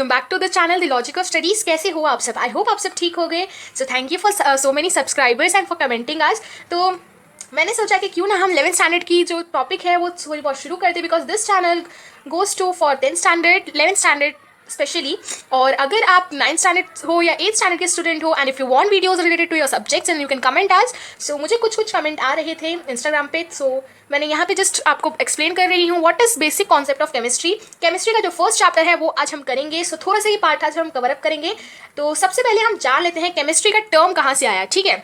Welcome back to the channel the logic of studies. कैसे हो आप सब? आई होप आप सब ठीक हो गए। So thank you for so many subscribers and for commenting आज। तो मैंने सोचा कि क्यों ना हम 11th स्टैंडर्ड की जो टॉपिक है वो थोड़ी बहुत शुरू करते, because this channel goes to for 10th standard 11th standard specially. और अगर आप 9th स्टैंडर्ड हो या 8th स्टैंडर्ड के स्टूडेंट हो and if you want videos related to your subjects and you can comment आज। सो मुझे कुछ कमेंट आ रहे थे इंस्टाग्राम पे, सो मैंने यहाँ पे जस्ट आपको एक्सप्लेन कर रही हूँ what is basic concept of chemistry. Chemistry का जो फर्स्ट चैप्टर है वो आज हम करेंगे। सो थोड़ा सा ही पार्ट आज हम कवर अप करेंगे। तो सबसे पहले हम जान लेते हैं केमिस्ट्री का टर्म कहाँ से आया। ठीक है,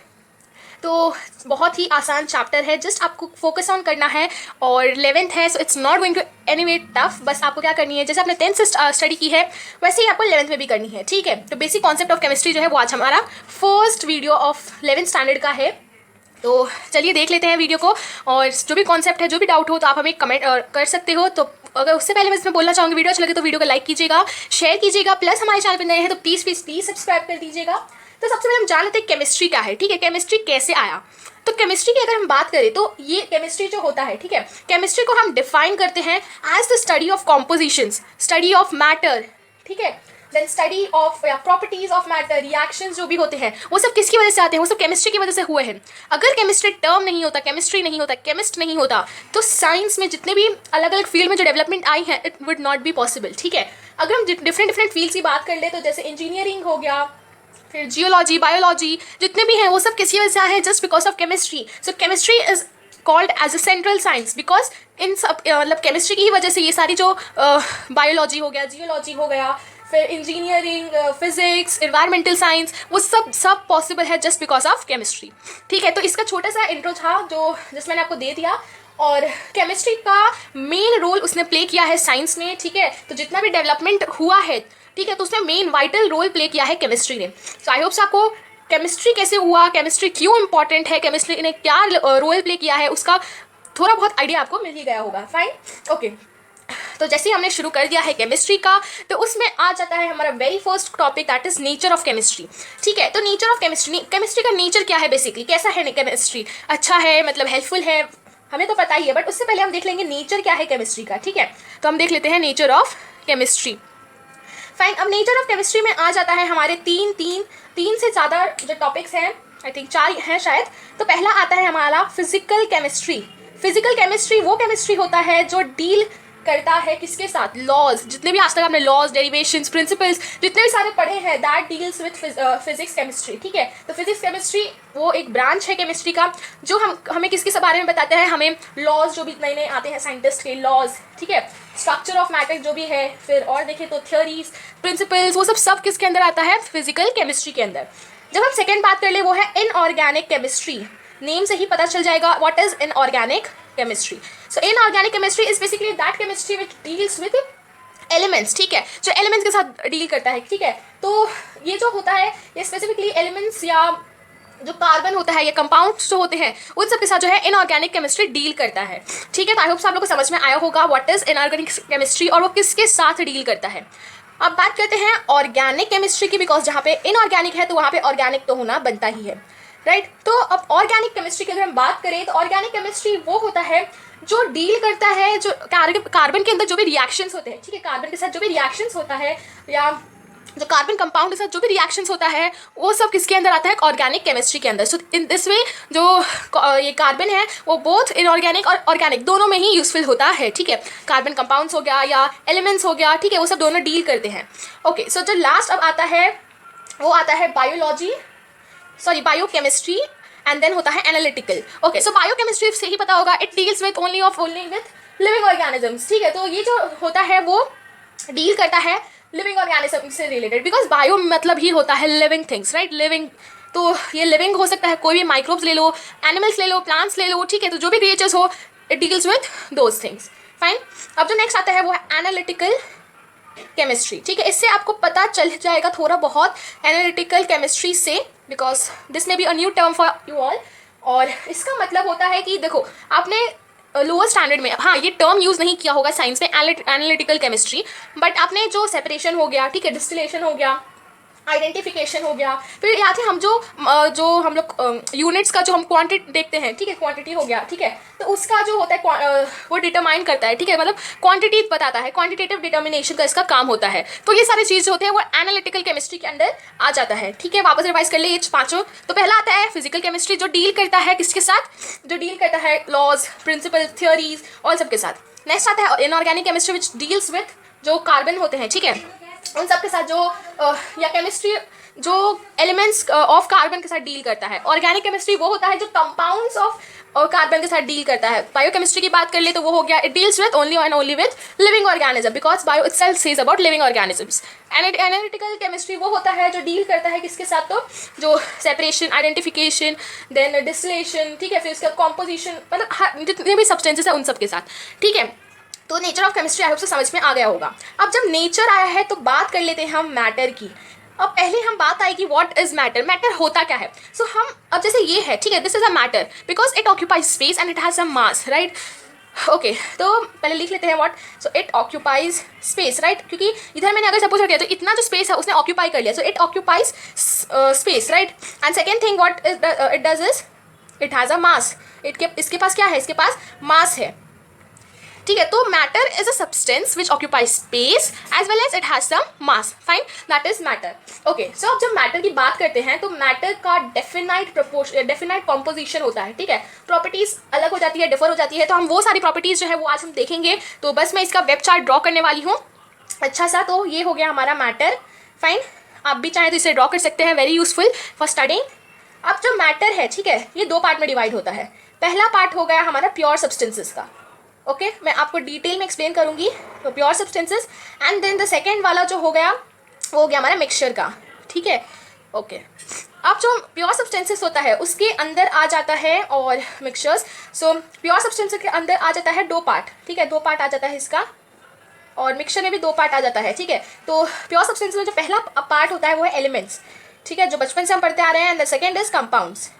तो बहुत ही आसान चैप्टर है, जस्ट आपको फोकस ऑन करना है। और 11th है, so it's not going to any way tough. बस आपको क्या करनी है, जैसे आपने 10th से स्टडी की है वैसे ही आपको 11th में भी करनी है। ठीक है, तो बेसिक कॉन्सेप्ट ऑफ केमिस्ट्री जो है वो आज हमारा first video of 11th standard का है। तो चलिए देख लेते हैं वीडियो को, और जो भी कॉन्सेप्ट है, जो भी डाउट हो तो आप हमें कमेंट कर सकते हो। तो अगर उससे पहले मैं इसमें बोलना चाहूँगी, वीडियो अच्छा लगे तो वीडियो को लाइक कीजिएगा, शेयर कीजिएगा, प्लस हमारे चैनल पर नए हैं तो प्लीज़ प्लीज़ प्लीज़ सब्सक्राइब कर दीजिएगा। तो सबसे पहले हम जान लेते हैं केमिस्ट्री क्या है। ठीक है, केमिस्ट्री कैसे आया। तो केमिस्ट्री की अगर हम बात करें तो ये केमिस्ट्री जो होता है, ठीक है, केमिस्ट्री को हम डिफाइन करते हैं as the study of compositions, study of matter. ठीक है, then study of properties of matter, reactions जो भी होते हैं वो सब किसकी वजह से आते हैं, वो सब केमिस्ट्री की वजह से हुए हैं। अगर केमिस्ट्री टर्म नहीं होता, केमिस्ट्री नहीं होता, केमिस्ट नहीं होता, तो साइंस में जितने भी अलग अलग फील्ड में जो डेवलपमेंट आई है it would not be possible. ठीक है, अगर हम डिफरेंट फील्ड्स की बात कर ले तो जैसे इंजीनियरिंग हो गया, फिर जियोलॉजी, बायोलॉजी, जितने भी हैं वो सब किसी वजह से आए हैं, just because of chemistry. So chemistry is called as a central science because इन सब मतलब केमिस्ट्री की ही वजह से ये सारी जो बायोलॉजी हो गया, जियोलॉजी हो गया, फिर इंजीनियरिंग, फिजिक्स, इन्वायरमेंटल साइंस, वो सब पॉसिबल है जस्ट बिकॉज ऑफ केमिस्ट्री। ठीक है, तो इसका छोटा सा इंट्रो था जो मैंने आपको दे दिया। और केमिस्ट्री का मेन रोल उसने प्ले किया है साइंस में। ठीक है, तो जितना भी डेवलपमेंट हुआ है, ठीक है, तो उसमें मेन वाइटल रोल प्ले किया है केमिस्ट्री ने। सो आई होप्स आपको केमिस्ट्री कैसे हुआ, केमिस्ट्री क्यों इंपॉर्टेंट है, केमिस्ट्री ने क्या रोल प्ले किया है, उसका थोड़ा बहुत आइडिया आपको मिल ही गया होगा। Fine, okay. तो जैसे ही हमने शुरू कर दिया है केमिस्ट्री का, तो उसमें आ जाता है हमारा very first topic, that is nature of chemistry. ठीक है, तो नेचर ऑफ केमिस्ट्री, केमिस्ट्री का नेचर क्या है, बेसिकली कैसा है केमिस्ट्री, अच्छा है, मतलब हेल्पफुल है, हमें तो पता ही है, बट उससे पहले हम देख लेंगे नेचर क्या है केमिस्ट्री का। ठीक है, तो हम देख लेते हैं नेचर ऑफ केमिस्ट्री। फाइन, अब नेचर ऑफ केमिस्ट्री में आ जाता है हमारे तीन से ज़्यादा जो टॉपिक्स हैं, आई थिंक 4 हैं शायद। तो पहला आता है हमारा फिजिकल केमिस्ट्री। फिजिकल केमिस्ट्री वो केमिस्ट्री होता है जो डील करता है किसके साथ, लॉज, जितने भी आज तक आपने लॉज, डेरिवेशंस, प्रिंसिपल्स जितने भी सारे पढ़े हैं, that deals with physics chemistry. ठीक है, तो फिजिक्स केमिस्ट्री वो एक ब्रांच है केमिस्ट्री का जो हमें किसके बारे में बताते हैं, हमें लॉज जो भी नए नए आते हैं साइंटिस्ट के लॉज, ठीक है, स्ट्रक्चर ऑफ मैटर जो भी है, फिर और देखें तो थियोरीज, प्रिंसिपल्स, वो सब किसके अंदर आता है, फिजिकल केमिस्ट्री के अंदर। जब हम सेकेंड बात कर ले वो है इनऑर्गेनिक केमिस्ट्री। नेम से ही पता चल जाएगा what is inorganic chemistry. So inorganic chemistry is basically that chemistry which deals with elements. ठीक है, जो एलिमेंट्स के साथ डील करता है। ठीक है, तो ये जो होता है ये स्पेसिफिकली एलिमेंट्स या जो कार्बन होता है या कंपाउंड्स जो होते हैं उन सब के साथ जो है इनऑर्गेनिक केमिस्ट्री डील करता है। ठीक है, तो आई होप आप लोगों को समझ में आया होगा व्हाट इज इनऑर्गेनिक केमिस्ट्री और वो किसके साथ डील करता है। अब बात करते हैं ऑर्गेनिक केमिस्ट्री की, बिकॉज जहाँ पे इनऑर्गेनिक है तो वहाँ पे ऑर्गेनिक तो होना बनता ही है, राइट। तो अब ऑर्गेनिक केमिस्ट्री की अगर हम बात करें तो ऑर्गेनिक केमिस्ट्री वो होता है जो डील करता है जो कार्बन के अंदर जो भी रिएक्शंस होते हैं। ठीक है, कार्बन के साथ जो भी रिएक्शंस होता है या जो कार्बन कंपाउंड के साथ जो भी रिएक्शंस होता है वो सब किसके अंदर आता है, ऑर्गेनिक केमिस्ट्री के अंदर। सो इन दिस वे जो ये कार्बन है वो बोथ इनऑर्गेनिक और ऑर्गेनिक दोनों में ही यूजफुल होता है। ठीक है, कार्बन कंपाउंड्स हो गया या एलिमेंट्स हो गया, ठीक है, वो सब दोनों डील करते हैं। ओके, सो जो लास्ट अब आता है वो आता है बायोकेमिस्ट्री एंड देन होता है एनालिटिकल। ओके, सो बायोकेमिस्ट्री से ही पता होगा it deals with only with living organisms. ठीक है, तो ये जो होता है वो डील करता है लिविंग ऑर्गेनिज्म से रिलेटेड, बिकॉज बायो मतलब ही होता है लिविंग थिंग्स, राइट। लिविंग, तो ये लिविंग हो सकता है, कोई भी माइक्रोब्स ले लो, एनिमल्स ले लो, प्लांट्स ले लो, ठीक है, तो जो भी क्रिएचर्स हो it deals with those things. Fine, अब जो नेक्स्ट आता है वो है एनालिटिकल केमिस्ट्री। ठीक है, इससे आपको पता चल जाएगा थोड़ा बहुत एनालिटिकल केमिस्ट्री से, because this may be a new term for you all. और इसका मतलब होता है कि देखो आपने लोअर स्टैंडर्ड में, हाँ, ये टर्म यूज़ नहीं किया होगा साइंस में एनालिटिकल केमिस्ट्री, बट आपने जो सेपरेशन हो गया, ठीक है, डिस्टिलेशन हो गया, आइडेंटिफिकेशन हो गया, फिर याद है हम जो हम लोग यूनिट्स का जो हम क्वांटिटी देखते हैं, ठीक है, क्वांटिटी हो गया, ठीक है, तो उसका जो होता है वो डिटरमाइन करता है, ठीक है, मतलब क्वांटिटी बताता है, क्वांटिटेटिव डिटर्मिनेशन का इसका काम होता है। तो ये सारी चीज़ जो होते हैं वो एनालिटिकल केमिस्ट्री के अंदर आ जाता है, ठीक है। वापस रिवाइज कर ले ये पांचों। तो पहला आता है फिजिकल केमिस्ट्री, जो डील करता है किसके साथ, जो डील करता है लॉज, प्रिंसिपल, थियोरीज और सबके साथ। नेक्स्ट आता है inorganic chemistry which deals with जो कार्बन होते हैं, ठीक है, उन सब के साथ जो या केमिस्ट्री जो एलिमेंट्स ऑफ कार्बन के साथ डील करता है। ऑर्गेनिक केमिस्ट्री वो होता है जो कंपाउंड्स ऑफ कार्बन के साथ डील करता है। बायोकेमिस्ट्री की बात कर ले तो वो हो गया, it deals with only and only with living organism, because bio itself says about living organisms. Analytical chemistry वो होता है जो डील करता है किसके साथ, तो जो सेपरेशन, आइडेंटिफिकेशन, देन डिस्टिलेशन, ठीक है, फिर उसका कॉम्पोजिशन, मतलब जितने भी सब्सटेंसेस है उन सब के साथ, ठीक है। तो nature of chemistry I hope से समझ में आ गया होगा। अब जब नेचर आया है तो बात कर लेते हैं हम मैटर की। अब पहले हम बात आएगी व्हाट इज मैटर, मैटर होता क्या है। सो हम अब जैसे ये है, ठीक है, this is a matter because it occupies space and it has some mass, right. Okay, तो पहले लिख लेते हैं what, so it occupies space, right, क्योंकि इधर मैंने अगर सपोज कर दिया तो इतना जो स्पेस है उसने ऑक्यूपाई कर लिया, so it occupies space, right. And second thing what it does is it has a mass, इसके पास क्या है, इसके पास मास है, ठीक है। तो matter is a substance which occupies space as well as it has some mass, fine, that is matter. Okay, so अब जब मैटर की बात करते हैं तो मैटर का डेफिनाइट कॉम्पोजिशन होता है, ठीक है, प्रॉपर्टीज अलग हो जाती है, डिफर हो जाती है, तो हम वो सारी प्रॉपर्टीज जो है वो आज हम देखेंगे। तो बस मैं इसका वेब चार्ट ड्रॉ करने वाली हूँ अच्छा सा। तो ये हो गया हमारा मैटर, फाइन, आप भी चाहें तो इसे ड्रॉ कर सकते हैं, वेरी यूजफुल फॉर स्टडिंग। अब जो मैटर है, ठीक है, ये दो पार्ट में डिवाइड होता है। पहला पार्ट हो गया हमारा प्योर सब्सटेंसेस का, ओके, मैं आपको डिटेल में एक्सप्लेन करूंगी, तो pure substances. And then the second वाला जो हो गया वो हो गया हमारा मिक्सचर का, ठीक है, ओके। अब जो प्योर सब्सटेंसेस होता है उसके अंदर आ जाता है और मिक्सचर्स, सो प्योर सब्सटेंसेस के अंदर आ जाता है दो पार्ट, ठीक है, दो पार्ट आ जाता है इसका, और मिक्सचर में भी दो पार्ट आ जाता है, ठीक है। तो प्योर सब्सटेंसेस में जो पहला पार्ट होता है वो है एलिमेंट्स, ठीक है, जो बचपन से हम पढ़ते आ रहे हैं। And the second is compounds,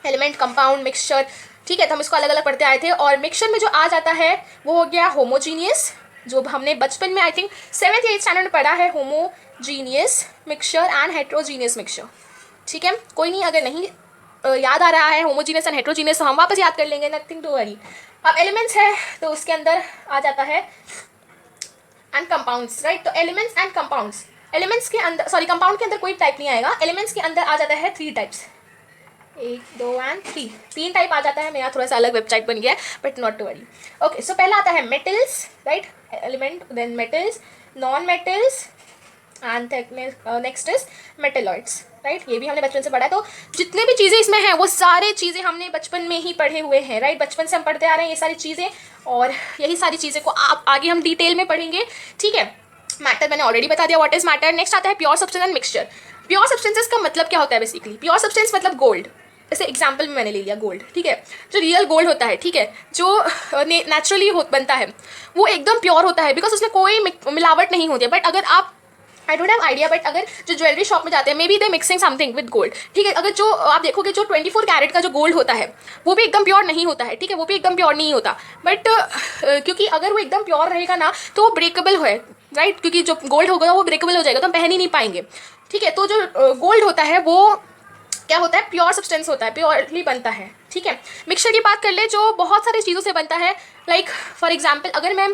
element, compound, mixture, ठीक है, तो हम इसको अलग अलग पढ़ते आए थे। और मिक्सचर में जो आ जाता है वो हो गया होमोजीनियस, जो हमने बचपन में आई थिंक 7th या 8th स्टैंडर्ड में पढ़ा है, homogeneous mixture and heterogeneous mixture, ठीक है। कोई नहीं, अगर नहीं याद आ रहा है होमोजीनियस एंड हेट्रोजीनियस तो हम वापस याद कर लेंगे, नथिंग टू वरी। अब एलिमेंट्स है तो उसके अंदर आ जाता है एंड कंपाउंड्स, राइट। तो एलिमेंट्स एंड कंपाउंड्स, एलिमेंट्स के अंदर, सॉरी, कंपाउंड के अंदर कोई टाइप नहीं आएगा, एलिमेंट्स के अंदर आ जाता है 3 टाइप्स, 1, 2 एंड 3, 3 टाइप आ जाता है। मेरा थोड़ा सा अलग वेबसाइट बन गया है, but not to worry. Okay, so पहला आता है metals, right, element, then metals, non metals and next is metalloids, right. ये भी हमने बचपन से पढ़ा है। तो जितने भी चीज़ें इसमें हैं वो सारे चीज़ें हमने बचपन में ही पढ़े हुए हैं, राइट, बचपन से हम पढ़ते आ रहे हैं ये सारी चीज़ें, और यही सारी चीज़ें को आप आगे हम डिटेल में पढ़ेंगे, ठीक है। मैटर मैंने ऑलरेडी बता दिया व्हाट इज मैटर। नेक्स्ट आता है pure substance and mixture. Pure substances का मतलब क्या होता है बेसिकली, प्योर सब्सटेंस मतलब गोल्ड, जैसे एग्जाम्पल में मैंने ले लिया गोल्ड, ठीक है, जो रियल गोल्ड होता है, ठीक है, जो नेचुरली बनता है वो एकदम प्योर होता है, बिकॉज उसमें कोई मिलावट नहीं होती है। बट अगर आप, I don't have idea, but अगर जो ज्वेलरी शॉप में जाते हैं, may be they mixing something with gold, ठीक है, अगर जो आप देखोगे जो 24 कैरेट का जो गोल्ड होता है वो भी एकदम प्योर नहीं होता है, ठीक है, वो भी एकदम प्योर नहीं होता। बट क्योंकि अगर वो एकदम प्योर रहेगा ना तो वो ब्रेकेबल है, राइट, क्योंकि जो गोल्ड होगा वो ब्रेकेबल हो जाएगा, तो हम पहन ही नहीं पाएंगे, ठीक है। तो जो गोल्ड होता है वो क्या होता है, प्योर सब्सटेंस होता है, प्योरली बनता है, ठीक है। मिक्सचर की बात कर ले जो बहुत सारी चीज़ों से बनता है, लाइक फॉर एग्जांपल अगर मैं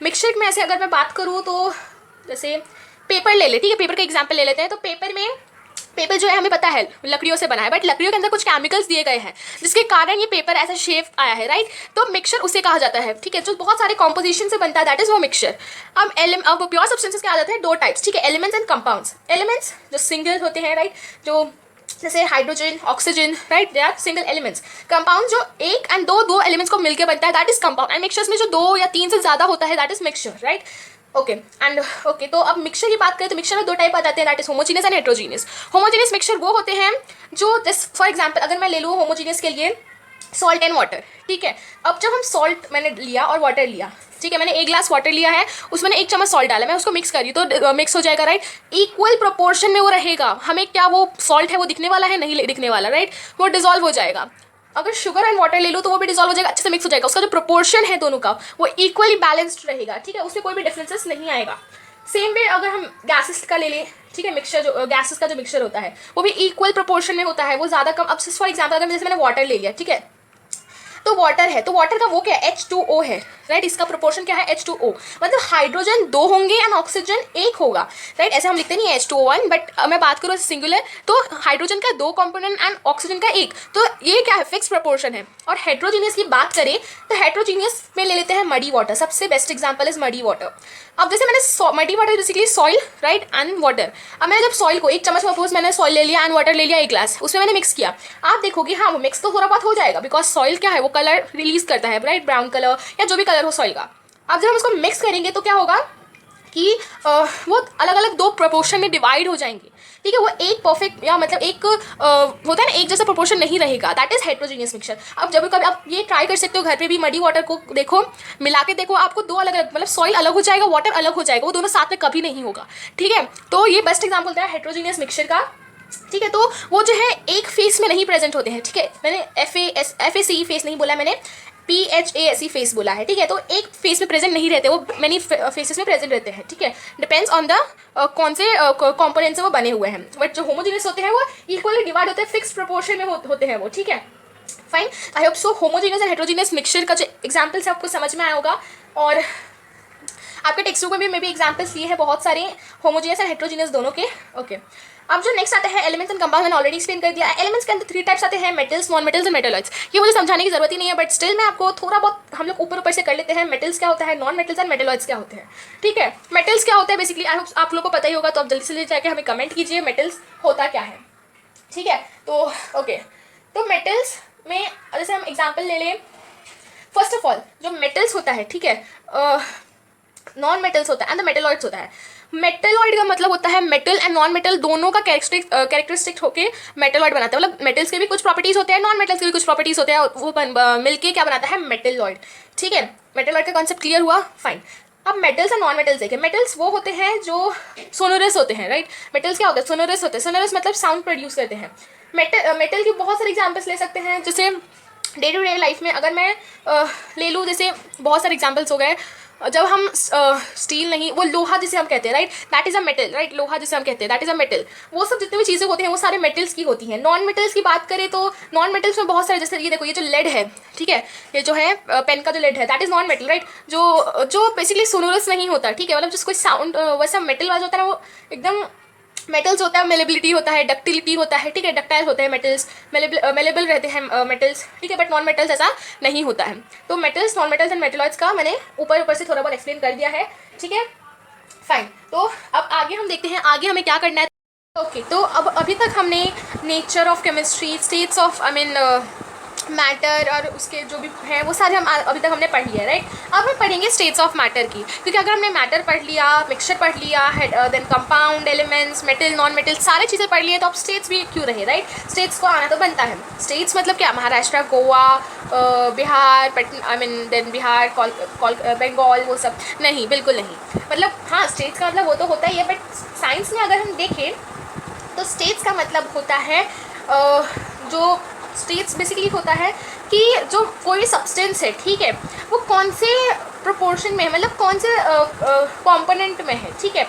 मिक्सचर में ऐसे अगर मैं बात करूँ तो जैसे पेपर ले ले, ठीक है, पेपर का एग्जांपल ले लेते हैं। तो पेपर जो है हमें पता है लकड़ियों से बना है, बट लकड़ियों के अंदर कुछ केमिकल्स दिए गए हैं जिसके कारण ये पेपर ऐसा शेप आया है, राइट। तो मिक्सचर उसे कहा जाता है, ठीक है, जो बहुत सारे कॉम्पोजिशन से बनता है, दैट इज वो मिक्सचर। अब प्योर सब्सटेंसेस के आ जाते हैं 2 टाइप्स, ठीक है, एलिमेंट्स एंड कंपाउंड्स। एलिमेंट्स जो सिंगल होते हैं, राइट, जो जैसे hydrogen, oxygen, right, they are single elements. Compound जो 1 एंड 2 एलिमेंट्स को मिलकर बनता है, that is compound. And mixtures में जो 2 या 3 से ज़्यादा होता है, that is mixture, right. Okay and okay, तो अब मिक्सचर की बात करें तो मिक्सचर में 2 टाइप आ जाते हैं, that is homogeneous and heterogeneous. Homogeneous mixture वो होते हैं जो जस्ट फॉर एग्जांपल अगर मैं ले लूँ होमोजीनियस के लिए सॉल्ट एंड वाटर, ठीक है। अब जब हम सॉल्ट मैंने लिया और वाटर लिया, ठीक है, मैंने 1 ग्लास वाटर लिया है, उसमें 1 चम्मच सॉल्ट डाला, मैं उसको मिक्स करी तो मिक्स हो जाएगा, राइट। इक्वल प्रोपोर्शन में वो रहेगा, हमें क्या वो सॉल्ट है वो दिखने वाला है, नहीं दिखने वाला, राइट, वो डिजॉल्व हो जाएगा। अगर शुगर एंड वाटर ले लो तो वो भी डिजॉल्व हो जाएगा, अच्छे से मिक्स हो जाएगा, उसका जो प्रोपोर्शन है दोनों का वो इक्वली बैलेंस्ड रहेगा, ठीक है, उसमें कोई भी डिफरेंसेस नहीं आएगा, सेम वे अगर हम गैसेस का ले लें, ठीक है, मिक्सचर जो गैसेस का जो मिक्सचर होता है वो भी इक्वल प्रोपोर्शन में होता है, वो ज़्यादा कम। अब फॉर एग्जाम्पल अगर जैसे मैंने वाटर ले लिया, ठीक है, तो वाटर है, तो वाटर का वो क्या है, H2O है, राइट। इसका प्रोपोर्शन क्या है, H2O, मतलब हाइड्रोजन 2 होंगे एंड ऑक्सीजन 1 होगा, राइट। ऐसे हम लिखते नहीं है H2O1, बट मैं बात करूँ सिंगुलर, तो हाइड्रोजन का 2 कंपोनेंट एंड ऑक्सीजन का 1, तो ये क्या है, फिक्स प्रोपोर्शन है। और हेट्रोजीनियस की बात करें तो हेट्रोजीनियस में ले लेते हैं मडी वाटर, सबसे best example is muddy water. अब जैसे मैंने muddy water basically soil, right, and water. अब मैंने जब सॉइल को 1 चम्मच सपोज मैंने सॉइल ले लिया एंड वाटर ले लिया 1 ग्लास, उसमें मैंने मिक्स किया, आप देखोगे हाँ वो मिक्स तो थोड़ा बहुत हो जाएगा, बिकॉज सॉइल क्या है, वो कलर रिलीज करता है, राइट, ब्राउन कलर या जो भी कलर हो सॉइल का। अब जब हम उसको मिक्स करेंगे तो क्या होगा कि वो अलग अलग 2 प्रोपोर्शन में डिवाइड हो जाएंगे, ठीक है। वो एक परफेक्ट या मतलब एक होता है ना, एक जैसा प्रोपोर्शन नहीं रहेगा, दैट इज हेट्रोजीनियस मिक्सचर। अब जब कभी आप ये ट्राई कर सकते हो घर पे भी, मडी वाटर को देखो, मिला के देखो, आपको 2 अलग अलग, मतलब सॉइल अलग हो जाएगा, वाटर अलग हो जाएगा, वो दोनों साथ में कभी नहीं होगा, ठीक है। तो ये बेस्ट एग्जाम्पल होता है हेट्रोजीनियस मिक्सचर का, ठीक है। तो वो जो है एक फेस में नहीं प्रेजेंट होते हैं, ठीक है। मैंने FACE फेस नहीं बोला, मैंने PHASE फेस बोला है, ठीक है। तो एक फेस में प्रेजेंट नहीं रहते, वो मैनी फेसेस में प्रेजेंट रहते हैं, ठीक है। डिपेंड्स ऑन द कौन से कंपोनेंट से वो बने हुए हैं, बट जो होमोजीनियस होते हैं वो इक्वली डिवाइड होते हैं, फिक्स प्रोपोर्शन में होते हैं वो, ठीक है, fine. I hope so homogeneous and heterogeneous mixture का जो एग्जाम्पल्स है आपको समझ में आया होगा, और आपके टेक्स्ट बुक में भी एग्जाम्पल्स लिए हैं बहुत सारे होमोजीनियस एंड हेट्रोजीनियस दोनों के, ओके। अब जो नेक्स्ट आता है एलिमेंट्स एंड कंपाउंड, मैंने ऑलरेडी एक्सप्लेन कर दिया। एलिमेंट्स के अंदर 3 टाइप्स आते हैं, मेटल्स, नॉन मेटल्स और मेटलॉइड्स। ये मुझे समझाने की जरूरत ही नहीं है, बट स्टिल मैं आपको थोड़ा बहुत हम लोग ऊपर से कर लेते हैं। मेटल्स क्या होता है, नॉन मेटल्स एंड मेटलॉइड्स क्या होते हैं, ठीक है। मेटल्स क्या होता है बेसिकली आप लोगों को पता ही होगा, तो आप जल्दी से जाकर हमें कमेंट कीजिए मेटल्स होता क्या है, ठीक है। तो ओके, तो मेटल्स में जैसे हम एग्जाम्पल ले लें, फर्स्ट ऑफ ऑल जो मेटल्स होता है, ठीक है, नॉन मेटल्स होता है एंड द मेटलॉइड्स होता है। मेटलॉइड का मतलब होता है मेटल एंड नॉन मेटल दोनों का कैरेक्टरिस्टिक होके मेटलॉइड बनाता है, मतलब मेटल्स के भी कुछ प्रॉपर्टीज होते हैं, नॉन मेटल्स के भी कुछ प्रॉपर्टीज होते हैं, वो मिलके क्या बनाता है, मेटलॉइड, ठीक है। मेटलॉइड का कॉन्सेप्ट क्लियर हुआ, फाइन। अब मेटल्स और नॉन मेटल्स देखें। मेटल्स वो होते हैं जो सोनोरस होते हैं, राइट। मेटल्स क्या होते हैं, सोनोरस होते हैं। सोनोरस मतलब साउंड प्रोड्यूस करते हैं। मेटल की बहुत सारे एग्जाम्पल्स ले सकते हैं, जैसे डे टू डे लाइफ में अगर मैं ले लूँ, जैसे बहुत सारे एग्जाम्पल्स हो गए, जब हम स्टील नहीं, वो लोहा जिसे हम कहते हैं, right, that is a metal, right. लोहा जिसे हम कहते हैं दैट इज़ अ मेटल। वो सब जितने भी चीज़ें होती हैं वो सारे मेटल्स की होती हैं। नॉन मेटल्स की बात करें तो नॉन मेटल्स में बहुत सारे, जैसे ये देखो, ये जो लेड है, ठीक है, ये जो है पेन का जो लेड है, that is non metal, right. जो बेसिकली सोनोरस नहीं होता, ठीक है, मतलब जिसको साउंड वैसा मेटल वाला होता है ना, वो एकदम मेटल्स होता है, मेलेबिलिटी होता है, डक्टिलिटी होता है, ठीक है, डक्टाइल होते हैं मेटल्स, मेलेबल रहते हैं मेटल्स, ठीक है, बट नॉन मेटल्स ऐसा नहीं होता है। तो metals, non metals and metalloids का मैंने ऊपर से थोड़ा बहुत एक्सप्लेन कर दिया है, ठीक है, फाइन। तो अब आगे हम देखते हैं आगे हमें क्या करना है, ओके। तो अब अभी तक हमने nature of chemistry, states of matter और उसके जो भी हैं वो सारे हम अभी तक हमने पढ़ लिया, राइट। अब हम पढ़ेंगे स्टेट्स ऑफ मैटर की, क्योंकि अगर हमने मैटर पढ़ लिया, मिक्सचर पढ़ लिया, then compound, elements, metal, non metal, सारी चीज़ें पढ़ लिए, तो अब स्टेट्स भी क्यों रहे, राइट। स्टेट्स को आना तो बनता है। स्टेट्स मतलब क्या, महाराष्ट्र, गोवा, बिहार, देन बिहार, बंगाल, वो सब नहीं, बिल्कुल नहीं। मतलब हाँ, स्टेट्स का मतलब वो तो होता ही है, बट साइंस में अगर हम देखें तो स्टेट्स का मतलब होता है जो स्टेट्स बेसिकली होता है कि जो कोई सब्सटेंस है, ठीक है, वो कौन से प्रोपोर्शन में है, मतलब कौन से कंपोनेंट में है, ठीक है।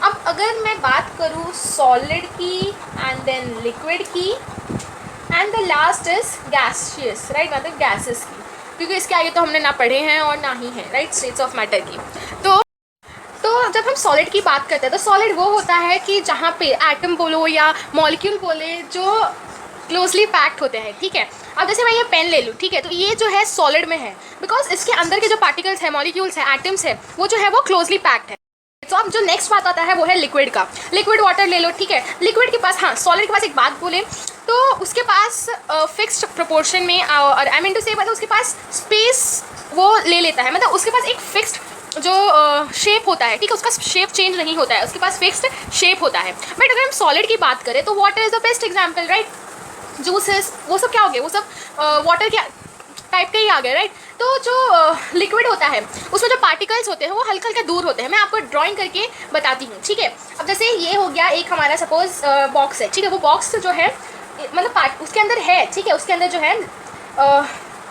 अब अगर मैं बात करूँ सॉलिड की एंड देन लिक्विड की and the last is gaseous, right, मतलब गैसेस की, क्योंकि इसके आगे तो हमने ना पढ़े हैं और ना ही है, राइट, स्टेट्स ऑफ मैटर की। तो जब हम सॉलिड की बात करते हैं तो सॉलिड वो होता है कि जहाँ पे एटम बोलो या मॉलिक्यूल बोले जो क्लोजली पैक्ड होते हैं, ठीक है। अब जैसे मैं ये पेन ले लूँ, ठीक है, तो ये जो है सॉलिड में है, बिकॉज इसके अंदर के जो पार्टिकल्स हैं, मॉलिक्यूल्स हैं, एटम्स है, वो जो है वो क्लोजली पैक्ड है। तो अब जो नेक्स्ट बात आता है वो है लिक्विड का। लिक्विड वाटर ले लो, ठीक है। लिक्विड के पास, हाँ, सॉलिड के पास एक बात बोले तो उसके पास फिक्स्ड प्रोपोर्शन में, और आई मीन टू से मतलब उसके पास स्पेस वो ले लेता है, मतलब उसके पास एक फिक्स्ड जो शेप होता है, ठीक है, उसका शेप चेंज नहीं होता है, उसके पास फिक्स्ड शेप होता है। बट अगर हम सॉलिड की बात करें तो water is the best example, right. Juices वो सब क्या हो गए, वो सब वाटर के टाइप के ही आ गए, राइट। तो जो लिक्विड होता है उसमें जो पार्टिकल्स होते हैं वो हल्का हल्का दूर होते हैं। मैं आपको ड्राइंग करके बताती हूँ, ठीक है। अब जैसे ये हो गया एक हमारा सपोज बॉक्स है, ठीक है, वो बॉक्स जो है मतलब उसके अंदर है, ठीक है, उसके अंदर जो है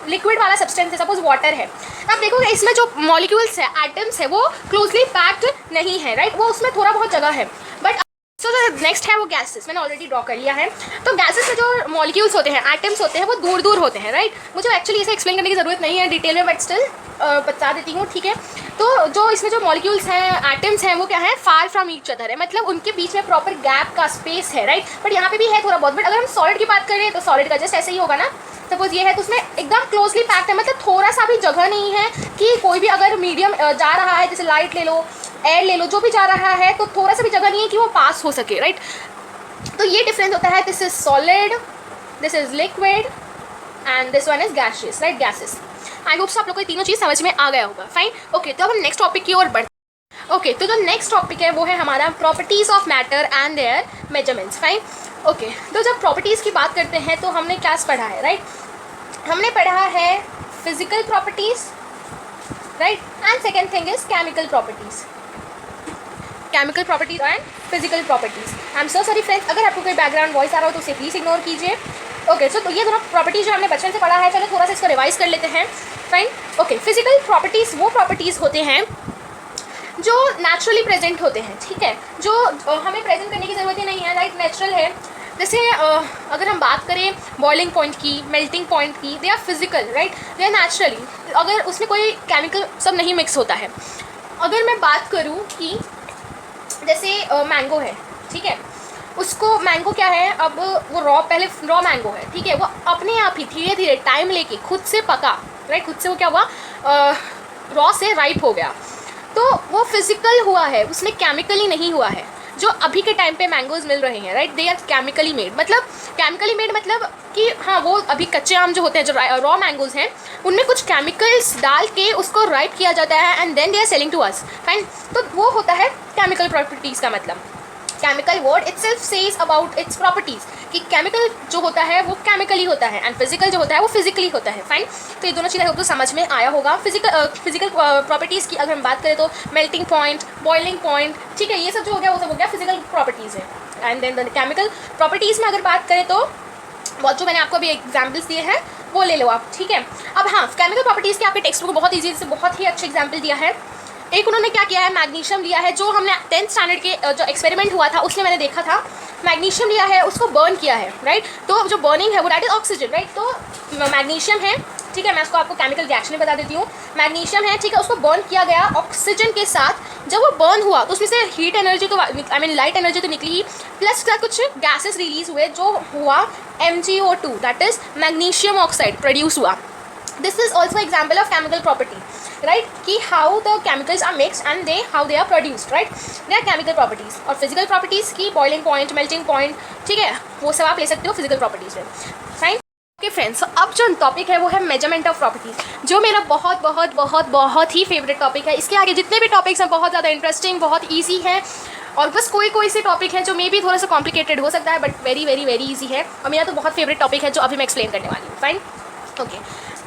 लिक्विड वाला सब्सटेंस है, सपोज वाटर है, आप देखोगे इसमें जो मॉलिक्यूल्स है, एटम्स है, वो क्लोजली पैक्ड नहीं है, राइट, वो उसमें थोड़ा बहुत जगह है। बट सो जो नेक्स्ट है वो गैसेस, मैंने ऑलरेडी ड्रॉ कर लिया है। तो गैसेस में जो मॉलिक्यूल्स होते हैं, एटम्स होते हैं, वो दूर दूर होते हैं, राइट। मुझे एक्चुअली इसे एक्सप्लेन करने की ज़रूरत नहीं है डिटेल में, बट स्टिल बता देती हूँ, ठीक है। तो जो इसमें जो मॉलिक्यूल्स हैं, एटम्स हैं, वो क्या है, फार फ्रॉम ईच अदर है, मतलब उनके बीच में प्रॉपर गैप का स्पेस है, राइट। बट यहाँ पे भी है थोड़ा बहुत। बट अगर हम सॉलिड की बात करें तो सॉलिड का जस्ट ऐसे ही होगा ना, सपोज ये है तो उसमें एकदम क्लोजली पैक्ड है, मतलब थोड़ा सा भी जगह नहीं है कि कोई भी अगर मीडियम जा रहा है, जैसे लाइट ले लो, एयर ले लो, जो भी जा रहा है, तो थोड़ा सा भी जगह नहीं है कि वो पास हो सके, राइट। तो ये डिफरेंस होता है, this is solid, this is liquid and this one is gaseous, right, gases. I hope so आप लोग को ये तीनों चीज़ समझ में आ गया होगा, फाइन। ओके, तो अब हम नेक्स्ट टॉपिक की ओर बढ़ते हैं। ओके, तो जो नेक्स्ट टॉपिक है वो है हमारा properties of matter and their measurements, fine. Okay, तो जब प्रॉपर्टीज़ की बात करते हैं तो हमने क्या पढ़ा है, राइट। हमने पढ़ा है physical properties, right, and second thing is chemical properties, chemical properties and physical properties. I am so sorry friends, अगर आपको कोई बैकग्राउंड वॉइस आ रहा हो तो उसे प्लीज़ इग्नोर कीजिए। ओके, सो तो ये दोनों प्रॉपर्टीज जो हमने बचपन से पढ़ा है, चलो थोड़ा सा इसको रिवाइज कर लेते हैं, फाइन। ओके, फिजिकल प्रॉपर्टीज़ वो प्रॉपर्टीज़ होते हैं जो नेचुरली प्रेजेंट होते हैं, ठीक है, जो हमें प्रेजेंट करने की ज़रूरत ही नहीं है, राइट, नेचुरल है। जैसे अगर हम बात करें बॉइलिंग पॉइंट की, मेल्टिंग पॉइंट की, they are physical, right, they are naturally, अगर उसमें कोई केमिकल सब नहीं मिक्स होता है। अगर मैं बात करूँ कि जैसे मैंगो है, ठीक है, उसको मैंगो क्या है, अब वो पहले रॉ मैंगो है, ठीक है, वो अपने आप ही धीरे धीरे टाइम लेके खुद से पका, राइट, खुद से वो क्या हुआ, रॉ से राइप हो गया, तो वो फिजिकल हुआ है, उसमें केमिकली नहीं हुआ है। जो अभी के टाइम पे मैंगोज मिल रहे हैं, right, they are chemically made, मतलब केमिकली मेड मतलब कि हाँ, वो अभी कच्चे आम जो होते हैं, जो रॉ मैंगोज हैं, उनमें कुछ केमिकल्स डाल के उसको राइप किया जाता है and then they are selling to us, fine. तो वो होता है केमिकल प्रॉपर्टीज़ का मतलब। Chemical word itself says about its properties, कि केमिकल जो होता है वो केमिकली होता है एंड फिजिकल जो होता है वो फिजिकली होता है, फाइन। तो ये दोनों चीज़ें तो समझ में आया होगा। फिजिकल प्रॉपर्टीज़ की अगर हम बात करें तो मेल्टिंग पॉइंट, बॉइलिंग पॉइंट, ठीक है, ये सब जो हो गया वो सब हो गया फिजिकल प्रॉपर्टीज़ है। एंड देन केमिकल प्रॉपर्टीज़ में अगर बात करें तो बहुत जो मैंने आपको अभी एग्जाम्पल्स दिए हैं वो ले लो आप, ठीक है। अब हाँ, केमिकल प्रॉपर्टीज़ के आपके टेक्स्ट बुक को बहुत ईजी से बहुत ही अच्छे एग्जाम्पल दिया है। एक उन्होंने क्या किया है, मैग्नीशियम लिया है, जो हमने 10th स्टैंडर्ड के जो एक्सपेरिमेंट हुआ था उसमें मैंने देखा था, मैग्नीशियम लिया है, उसको बर्न किया है, राइट। तो जो बर्निंग है वो दैट इज ऑक्सीजन, राइट। तो मैग्नीशियम है, ठीक है, मैं उसको आपको केमिकल रिएक्शन में बता देती हूँ। मैग्नीशियम है, ठीक है, उसको बर्न किया गया ऑक्सीजन के साथ। जब वो बर्न हुआ तो उसमें से हीट एनर्जी तो आई मीन लाइट एनर्जी तो निकली ही, प्लस का कुछ गैसेस रिलीज हुए, जो हुआ MgO2, that is magnesium oxide produce हुआ। This is also example of chemical property, right, कि how the chemicals are mixed and they how they are produced, right, they are chemical properties. और physical properties की boiling point, melting point, ठीक है, वो सब आप ले सकते हो फिजिकल प्रॉपर्टीज़ में, फाइन। ओके फ्रेंड्स, अब जो टॉपिक है वो है मेजरमेंट ऑफ प्रॉपर्टीज़, जो मेरा बहुत बहुत बहुत बहुत ही फेवरेट टॉपिक है। इसके आगे जितने भी टॉपिक्स हैं बहुत ज़्यादा इंटरेस्टिंग, बहुत ईजी है, और बस कोई से टॉपिक है जो मे भी थोड़ा सा कॉम्प्लिकेटेड हो सकता है, but very very very easy है, और मेरा तो बहुत फेवरेट टॉपिक है जो अभी मैं एक्सप्लेन करने वाली हूँ, फाइन। ओके,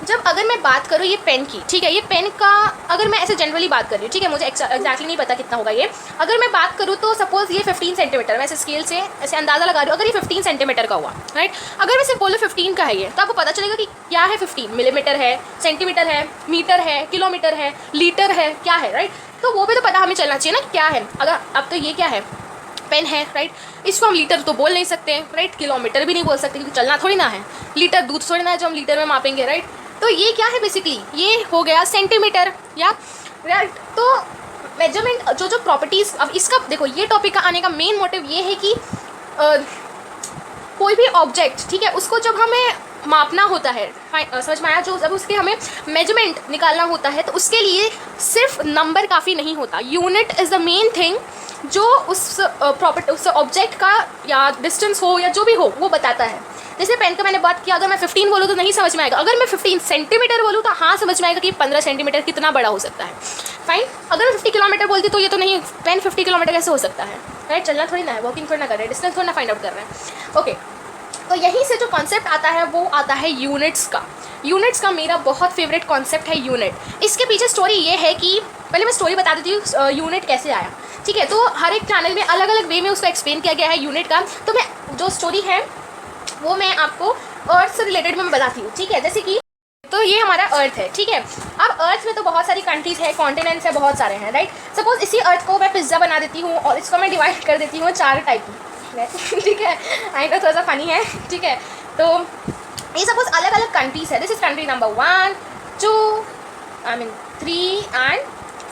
जब अगर मैं बात करूँ ये पेन की, ठीक है, ये पेन का अगर मैं ऐसे जनरली बात कर रही हूँ, ठीक है, मुझे एक्जैक्टली नहीं पता कितना होगा ये। अगर मैं बात करूँ तो सपोज ये 15 सेंटीमीटर, मैं ऐसे स्केल से ऐसे अंदाज़ा लगा रही हूँ, अगर ये 15 सेंटीमीटर का हुआ, राइट, अगर मैं सिर्फ बोलूँ 15 का है ये, तो आपको पता चलेगा कि क्या है, 15 मिलीमीटर है, सेंटीमीटर है, मीटर है, किलोमीटर है, लीटर है, क्या है, राइट। तो वो भी तो पता हमें चलना चाहिए ना क्या है। अगर अब तो ये क्या है, पेन है, राइट, इसको हम लीटर तो बोल नहीं सकते, राइट, किलोमीटर भी नहीं बोल सकते क्योंकि चलना थोड़ी ना है, लीटर दूध थोड़ी ना है जो हम लीटर में मापेंगे, राइट। तो ये क्या है, बेसिकली ये हो गया सेंटीमीटर, या राइट। तो मेजरमेंट जो प्रॉपर्टीज़, अब इसका देखो, ये टॉपिक का आने का मेन मोटिव ये है कि कोई भी ऑब्जेक्ट, ठीक है, उसको जब हमें मापना होता है, समझ में आया, जो जब उसके हमें मेजरमेंट निकालना होता है तो उसके लिए सिर्फ नंबर काफ़ी नहीं होता, unit is the main thing जो उस प्रॉपर्टी, उस ऑब्जेक्ट का या डिस्टेंस हो या जो भी हो वो बताता है। जैसे पेन का मैंने बात किया, अगर मैं 15 बोलूँ तो नहीं समझ में आएगा, अगर मैं 15 सेंटीमीटर बोलूँ तो हाँ समझ में आएगा कि 15 सेंटीमीटर कितना बड़ा हो सकता है, फाइन। अगर मैं 50 किलोमीटर बोलती तो ये तो नहीं, पेन 50 किलोमीटर कैसे हो सकता है, राइट, चलना थोड़ी ना है, वॉकिंग थोड़ी ना कर रहे हैं, डिस्टेंस थोड़ा ना फाइंड आउट कर रहे हैं। ओके, तो यहीं से जो कॉन्सेप्ट आता है वो आता है यूनिट्स का। यूनिट्स का मेरा बहुत फेवरेट कॉन्सेप्ट है यूनिट। इसके पीछे स्टोरी ये है कि पहले मैं स्टोरी बता देती हूँ यूनिट कैसे आया, ठीक है। तो हर एक चैनल में अलग अलग वे में उसको एक्सप्लेन किया गया है यूनिट का। तो मैं जो स्टोरी है वो मैं आपको अर्थ से रिलेटेड में बताती हूँ, ठीक है। जैसे कि तो तो ये हमारा अर्थ है, ठीक है। अब अर्थ में तो बहुत सारी कंट्रीज़ है, कॉन्टिनेंट्स है, बहुत सारे हैं, राइट। सपोज इसी अर्थ को मैं पिज्ज़ा बना देती हूँ और इसको मैं डिवाइड कर देती हूँ 4 टाइप में, ठीक है। आई नो थोड़ा सा फनी है, ठीक है। तो ये सपोज अलग अलग कंट्रीज़ है। This is country number 1, 2, I mean 3 and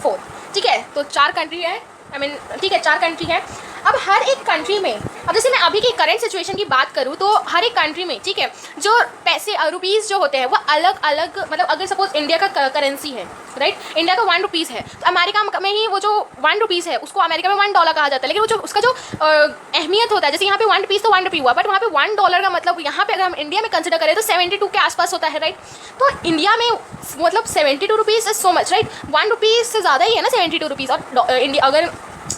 4, ठीक है। तो 4 कंट्री है, आई मीन ठीक है, 4 कंट्री है। अब हर एक कंट्री में, अब जैसे मैं अभी की करंट सिचुएशन की बात करूँ तो हर एक कंट्री में, ठीक है, जो पैसे रुपीज़ जो होते हैं वो अलग अलग, मतलब अगर सपोज इंडिया का करेंसी है, राइट, इंडिया का 1 रुपीज़ है, तो अमेरिका में ही वो जो 1 रुपीज़ है उसको अमेरिका में $1 कहा जाता है। लेकिन वो जो उसका जो अहमियत होता है, जैसे यहाँ पे 1 रुपीज़ तो 1 रुपये हुआ, बट वहाँ पे $1 का मतलब यहाँ पे अगर हम इंडिया में कंसिडर करें तो 72 के आसपास होता है, राइट। तो इंडिया में मतलब 72 rupees is so much, right. 1 rupees से ज़्यादा ही है ना 72 रुपीज़। और इंडिया अगर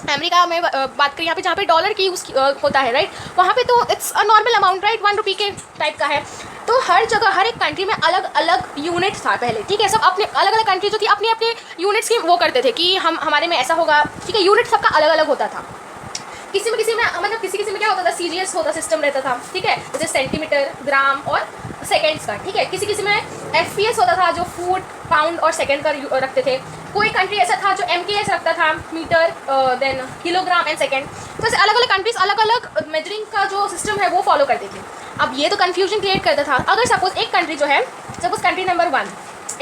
अमेरिका में बात करें, यहाँ पे जहाँ पे डॉलर की यूज़ होता है, राइट, वहाँ पे तो it's a normal amount, right, 1 रुपये के टाइप का है। तो हर जगह हर एक कंट्री में अलग अलग यूनिट्स था पहले, ठीक है। सब अपने अलग अलग कंट्री जो थी अपने अपने यूनिट्स की वो करते थे कि हमारे में ऐसा होगा, ठीक है। यूनिट सबका अलग अलग होता था। किसी में मतलब किसी में क्या होता था, सीजीएस होता सिस्टम रहता था, ठीक है, जैसे सेंटीमीटर, ग्राम और सेकेंड्स का, ठीक है। किसी में एफपीएस होता था जो फुट, पाउंड और सेकंड का रखते थे। कोई कंट्री ऐसा था जो एमकेएस रखता था, metre, then kilogram and second. तो ऐसे अलग अलग कंट्रीज अलग अलग मेजरिंग का जो सिस्टम है वो फॉलो करती थी। अब ये तो कन्फ्यूजन क्रिएट करता था। अगर सपोज एक कंट्री जो है, सपोज कंट्री नंबर 1,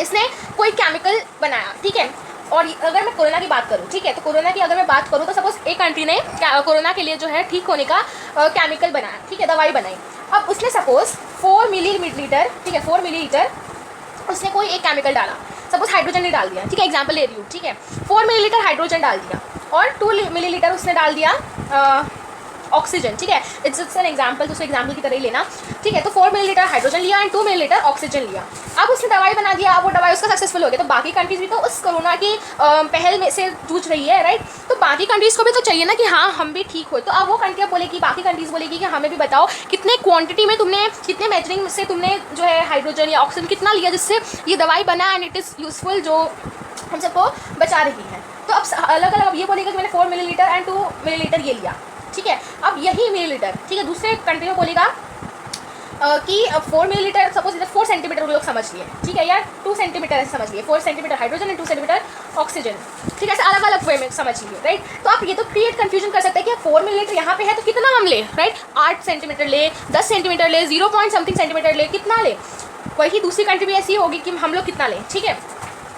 इसने कोई केमिकल बनाया, ठीक है। और अगर मैं कोरोना की बात करूँ, ठीक है, तो कोरोना की अगर मैं बात करूँ तो सपोज एक कंट्री ने कोरोना के लिए जो है ठीक होने का केमिकल बनाया, ठीक है, दवाई बनाई। अब उसने सपोज 4 मिलीलीटर, ठीक है, 4 मिलीलीटर उसने कोई एक केमिकल डाला, सपोज हाइड्रोजन ने डाल दिया, ठीक है, एग्जाम्पल ले रही हूँ, ठीक है। 4 मिलीलीटर हाइड्रोजन डाल दिया और 2 मिलीलीटर उसने डाल दिया ऑक्सीजन, ठीक है। इट्स एन एग्जाम्पल, तो उसको एग्जाम्पल की तरह ही लेना, ठीक है। तो 4 मिलीलीटर हाइड्रोजन लिया एंड 2 मिलीलीटर ऑक्सीजन लिया। अब उसने दवाई बना दिया, अब वो दवाई उसका सक्सेसफुल हो गया। तो बाकी कंट्रीज भी तो उस कोरोना की पहल में से जूझ रही है, राइट। तो बाकी कंट्रीज़ को भी तो चाहिए ना कि हाँ हम भी ठीक हो। तो अब वो कंट्रियाँ बोलेगी, बाकी कंट्रीज़ बोलेगी कि हमें भी बताओ कितने क्वांटिटी में तुमने, कितने मेजरिंग से तुमने जो है हाइड्रोजन या ऑक्सीजन कितना लिया जिससे ये दवाई बना एंड इट इज़ यूजफुल, जो हम सबको बचा रही है। तो अब अलग अलग अब ये बोलेगा कि मैंने 4 मिलीलीटर एंड 2 मिलीलीटर ये लिया, ठीक है। अब यही मिलीलीटर, ठीक है, दूसरे कंट्री में बोलेगा कि 4 मिलीलीटर, सपोज इधर 4 सेंटीमीटर लोग समझ लिए, ठीक है, या 2 सेंटीमीटर ऐसे समझ लिए, 4 centimetre hydrogen and 2 centimetre oxygen, ठीक है, ऐसे अलग अलग वे में समझ लिए, राइट। तो आप ये तो क्रिएट कन्फ्यूजन कर सकते हैं कि 4 मिलीलीटर यहाँ पे है तो कितना हम ले, राइट, 8 सेंटीमीटर ले, 10 सेंटीमीटर ले, 0 पॉइंट समथिंग सेंटीमीटर ले, कितना ले। वही दूसरी कंट्री भी ऐसी होगी कि हम लोग कितना लें, ठीक है।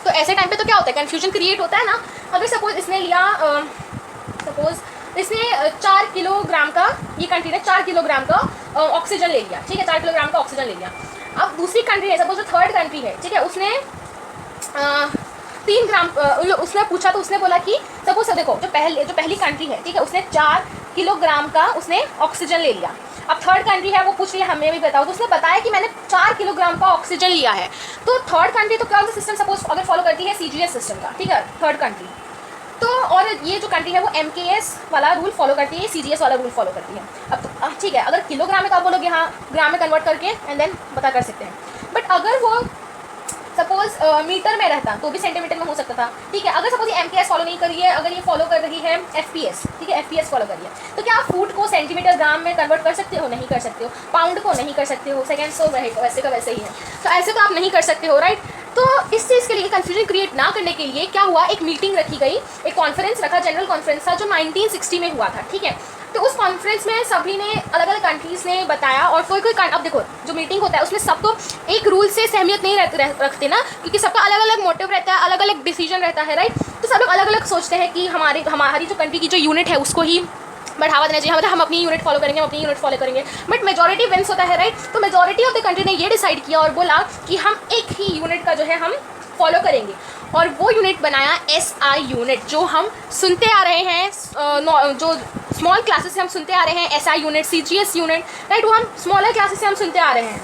तो ऐसे टाइम पे तो क्या होता है, कन्फ्यूजन क्रिएट होता है ना। अगर सपोज इसने लिया, सपोज इसने 4 किलोग्राम का, ये कंट्री ने 4 किलोग्राम का ऑक्सीजन ले लिया, ठीक है, 4 किलोग्राम का ऑक्सीजन ले लिया। अब दूसरी कंट्री है, सपोज जो थर्ड कंट्री है, ठीक है, उसने 3 ग्राम उसने पूछा, तो उसने बोला कि सपोज देखो जो पहली कंट्री है, ठीक है, उसने 4 किलोग्राम का उसने ऑक्सीजन ले लिया। अब थर्ड कंट्री है, वो पूछ रही है हमें भी बताओ, तो उसने बताया कि मैंने 4 किलोग्राम का ऑक्सीजन लिया है। तो थर्ड कंट्री तो क्या सिस्टम सपोज अगर फॉलो करती है सीजीएस सिस्टम का, ठीक है, थर्ड कंट्री। तो और ये जो कंट्री है वो एमकेएस वाला रूल फॉलो करती है, सीजीएस वाला रूल फॉलो करती है। अब तो ठीक है, अगर किलोग्राम में तो आप बोलोगे हाँ ग्राम में कन्वर्ट करके एंड देन पता कर सकते हैं। बट अगर वो सपोज मीटर में रहता तो भी सेंटीमीटर में हो सकता था, ठीक है। अगर सपोज ये एमकेएस फॉलो नहीं कर रही है, अगर ये फॉलो कर रही है एफपीएस, ठीक है, एफपीएस फॉलो कर रही है, तो क्या आप फुट को सेंटीमीटर ग्राम में कन्वर्ट कर सकते हो? नहीं कर सकते हो। पाउंड को नहीं कर सकते हो, सेकेंड्स तो वैसे का वैसे ही है, तो ऐसे तो आप नहीं कर सकते हो, राइट। तो इस चीज़ के लिए कन्फ्यूजन क्रिएट ना करने के लिए क्या हुआ, एक मीटिंग रखी गई, एक कॉन्फ्रेंस रखा, जनरल कॉन्फ्रेंस था जो 1960 में हुआ था, ठीक है। तो उस कॉन्फ्रेंस में सभी ने अलग अलग कंट्रीज़ ने बताया, और कोई अब देखो जो मीटिंग होता है उसमें सब तो एक रूल से सहमियत नहीं रखते ना, क्योंकि सबका अलग अलग मोटिव रहता है, अलग अलग डिसीजन रहता है, राइट। तो सब लोग अलग अलग सोचते हैं कि हमारी जो कंट्री की जो यूनिट है उसको ही बढ़ावा देना चाहिए, मतलब हम अपनी यूनिट फॉलो करेंगे, हम अपनी यूनिट फॉलो करेंगे। बट मेजॉरिटी विंस होता है, राइट। तो मेजॉरिटी ऑफ द कंट्री ने ये डिसाइड किया और बोला कि हम एक ही यूनिट का जो है हम फॉलो करेंगे, और वो यूनिट बनाया एसआई यूनिट, जो हम सुनते आ रहे हैं, जो स्मॉल क्लासेस से हम सुनते आ रहे हैं, SI unit, CGS unit, right, वो हम स्मॉलर क्लासेस से हम सुनते आ रहे हैं,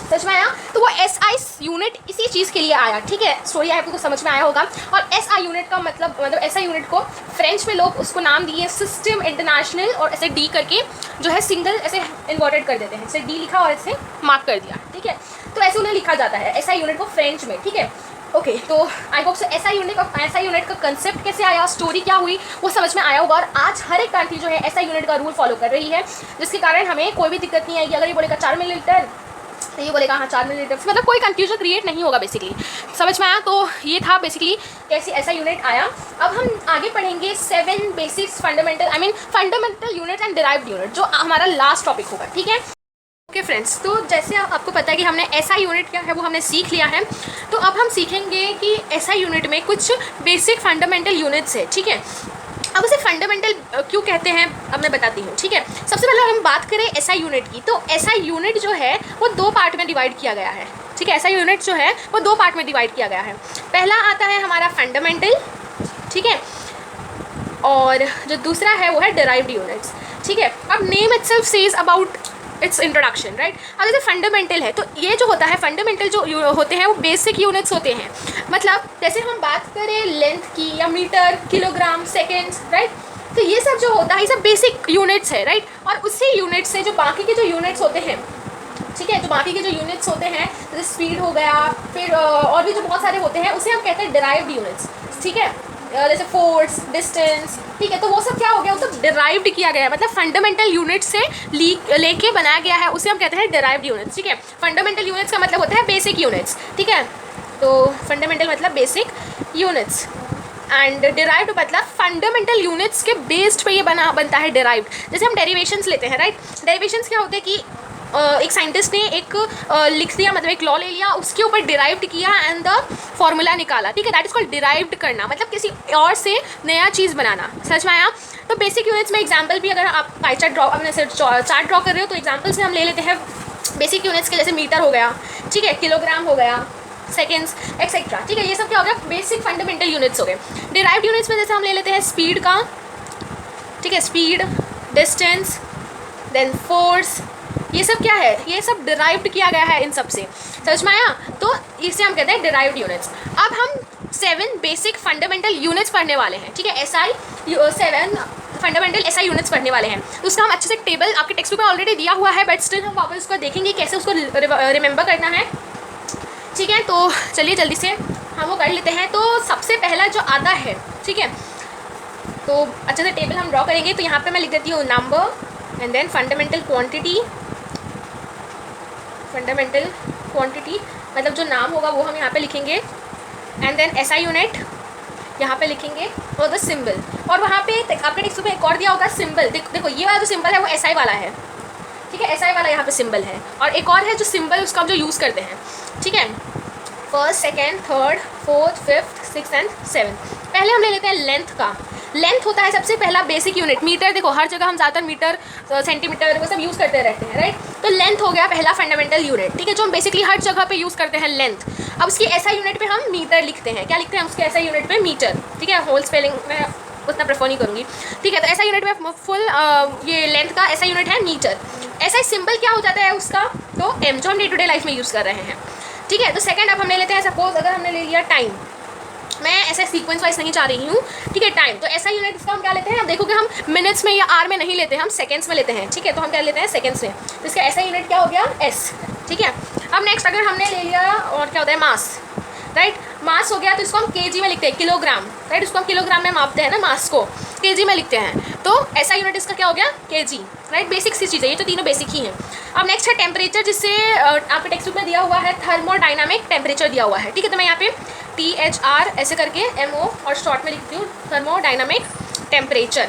समझ में आया। तो वो एसआई यूनिट इसी चीज़ के लिए आया, ठीक है, स्टोरी आपको समझ में आया होगा। और एसआई यूनिट का मतलब एसआई यूनिट को फ्रेंच में लोग उसको नाम दिए सिस्टम इंटरनेशनल, और ऐसे डी करके जो है सिंगल ऐसे इन्वर्टेड कर देते हैं, जैसे डी लिखा और ऐसे मार्क कर दिया, ठीक है। तो ऐसे उन्हें लिखा जाता है एसआई यूनिट को फ्रेंच में, ठीक है। ओके, तो I hope so SI unit का कंसेप्ट कैसे आया, स्टोरी क्या हुई, वो समझ में आया होगा। और आज हर एक कंट्री जो है एसआई यूनिट का रूल फॉलो कर रही है, जिसके कारण हमें कोई भी दिक्कत नहीं आएगी। अगर ये बोलेगा 4 मिलीलीटर तो ये बोलेगा हाँ 4 मिलीलीटर, मतलब कोई कंफ्यूजन क्रिएट नहीं होगा बेसिकली। समझ में आया? तो ये था बेसिकली कैसे ऐसा यूनिट आया। अब हम आगे पढ़ेंगे 7 basics fundamental fundamental unit and derived unit, जो हमारा लास्ट टॉपिक होगा। ठीक है ओके फ्रेंड्स, तो जैसे आपको पता है कि हमने एसआई यूनिट क्या है वो हमने सीख लिया है, तो अब हम सीखेंगे कि एसआई यूनिट में कुछ बेसिक फंडामेंटल यूनिट्स है। ठीक है, अब उसे फंडामेंटल क्यों कहते हैं अब मैं बताती हूँ। ठीक है, सबसे पहले हम बात करें एसआई यूनिट की, तो एसआई यूनिट जो है वो 2 पार्ट में डिवाइड किया गया है। ठीक है, एसआई यूनिट जो है वो 2 पार्ट में डिवाइड किया गया है। पहला आता है हमारा फंडामेंटल, ठीक है, और जो दूसरा है वो है डिराइव्ड यूनिट्स। ठीक है, अब name itself says about it's introduction, right. अब जैसे फंडामेंटल है, तो ये जो होता है फंडामेंटल जो होते हैं वो बेसिक यूनिट्स होते हैं। मतलब जैसे हम बात करें लेंथ की या मीटर, किलोग्राम, सेकेंड्स, राइट, तो ये सब जो होता है ये सब बेसिक यूनिट्स है, राइट। और उसी यूनिट से जो बाकी के जो यूनिट्स होते हैं, ठीक है, जो बाकी के जो यूनिट्स होते हैं जैसे स्पीड हो गया, फिर और भी जो बहुत सारे होते हैं उसे हम कहते हैं डिराइव्ड यूनिट्स। ठीक है, जैसे फोर्स, डिस्टेंस, ठीक है, तो वो सब क्या हो गया, वो सब डिराइव्ड किया गया है, मतलब फंडामेंटल यूनिट से लेके बनाया गया है, उसे हम कहते हैं डिराइव्ड यूनिट्स। ठीक है, फंडामेंटल यूनिट्स का मतलब होता है बेसिक यूनिट्स। ठीक है, तो फंडामेंटल मतलब बेसिक यूनिट्स एंड डिराइव्ड मतलब फंडामेंटल यूनिट्स के बेस्ड पे ये बनता है डिराइव्ड। जैसे हम डेरिवेशंस लेते हैं, राइट, डेरिवेशंस क्या होते हैं कि एक साइंटिस्ट ने एक लिख दिया, मतलब एक लॉ ले लिया, उसके ऊपर डिराइव्ड किया एंड द फॉर्मूला निकाला। ठीक है, दैट इज कॉल्ड डिराइव्ड करना, मतलब किसी और से नया चीज़ बनाना। समझ में आया? तो बेसिक यूनिट्स में एग्जांपल भी, अगर आप पाई चार्ट ड्रॉ अपने से चार्ट ड्रॉ कर रहे हो तो एग्जांपल से हम ले लेते हैं बेसिक यूनिट्स के, जैसे मीटर हो गया, ठीक है, किलोग्राम हो गया, सेकेंड्स एक्सेट्रा। ठीक है, ये सब क्या हो गया, बेसिक फंडामेंटल यूनिट्स हो गए। डिराइव्ड यूनिट्स में जैसे हम ले लेते हैं स्पीड का, ठीक है, स्पीड, डिस्टेंस, देन फोर्स, ये सब क्या है, ये सब डिराइव्ड किया गया है इन सब से। समझ में आया? तो इसे हम कहते हैं डिराइव्ड यूनिट्स। अब हम 7 बेसिक फंडामेंटल यूनिट्स पढ़ने वाले हैं। ठीक है, एसआई 7 फंडामेंटल एसआई यूनिट्स पढ़ने वाले हैं। तो उसका हम अच्छे से टेबल आपके टेक्स्ट बुक में ऑलरेडी दिया हुआ है, बट स्टिल हम वापस उसको देखेंगे कैसे उसको रिमेंबर करना है। ठीक है, तो चलिए जल्दी से हम वो कर लेते हैं। तो सबसे पहला जो आता है, ठीक है, तो अच्छे से टेबल हम ड्रॉ करेंगे। तो यहाँ पे मैं लिख देती हूँ number and then fundamental quantity, fundamental quantity मतलब जो नाम होगा वो हम यहाँ पे लिखेंगे, एंड देन एसआई यूनिट यहाँ पे लिखेंगे, और द सिंबल। और वहाँ पे आपके टेक्स्ट में एक और दिया होगा सिंबल। देखो ये वाला जो सिंबल है वो एसआई वाला है। ठीक है, एसआई वाला यहाँ पे सिंबल है, और एक और है जो सिंबल उसका हम जो यूज़ करते हैं। ठीक है, first, second, third, fourth, fifth, six and 7। पहले हम ले लेते हैं लेंथ का। लेंथ होता है सबसे पहला बेसिक यूनिट। मीटर, देखो हर जगह हम ज़्यादातर मीटर, सेंटीमीटर वो सब यूज़ करते रहते हैं, राइट। तो लेंथ हो गया पहला फंडामेंटल यूनिट। ठीक है, जो हम बेसिकली हर जगह पे यूज़ करते हैं लेंथ। अब उसकी एसआई यूनिट पे हम मीटर लिखते हैं। क्या लिखते हैं उसके एसआई यूनिट पे? मीटर। ठीक है, होल स्पेलिंग में उतना प्रेफर नहीं करूँगी। ठीक है, तो एसआई यूनिट में फुल ये लेंथ का एसआई यूनिट है मीटर। एसआई सिंबल क्या हो जाता है उसका? तो एम, जो हम डे टू डे लाइफ में यूज़ कर रहे हैं। ठीक है, तो सेकंड अब हम ले लेते हैं, सपोज अगर हमने ले लिया टाइम, मैं ऐसे सीक्वेंस वाइज नहीं चाह रही हूँ। ठीक है, टाइम, तो ऐसा यूनिट इसका हम क्या लेते हैं? अब देखोगे हम मिनट्स में या आर में नहीं लेते हैं, हम सेकंड्स में लेते हैं। ठीक है, तो हम क्या लेते हैं? सेकंड्स में। तो इसका ऐसा यूनिट क्या हो गया? एस। ठीक है, अब नेक्स्ट अगर हमने ले लिया और क्या होता है? मास, राइट। मास हो गया तो इसको हम केजी में लिखते हैं, किलोग्राम, राइट। उसको हम किलोग्राम में मापते हैं ना, मास को केजी में लिखते हैं। तो ऐसा यूनिट इसका क्या हो गया? KG, right. बेसिक सी चीज़ है, ये तो तीनों बेसिक ही हैं। अब नेक्स्ट है टेम्परेचर, जिससे आपके टेक्स्ट बुक में दिया हुआ है थर्मोडाइनामिक टेम्परेचर दिया हुआ है। ठीक है, तो मैं यहाँ पे THR ऐसे करके MO और शॉर्ट में लिखती हूँ, थर्मोडाइनामिक टेम्परेचर।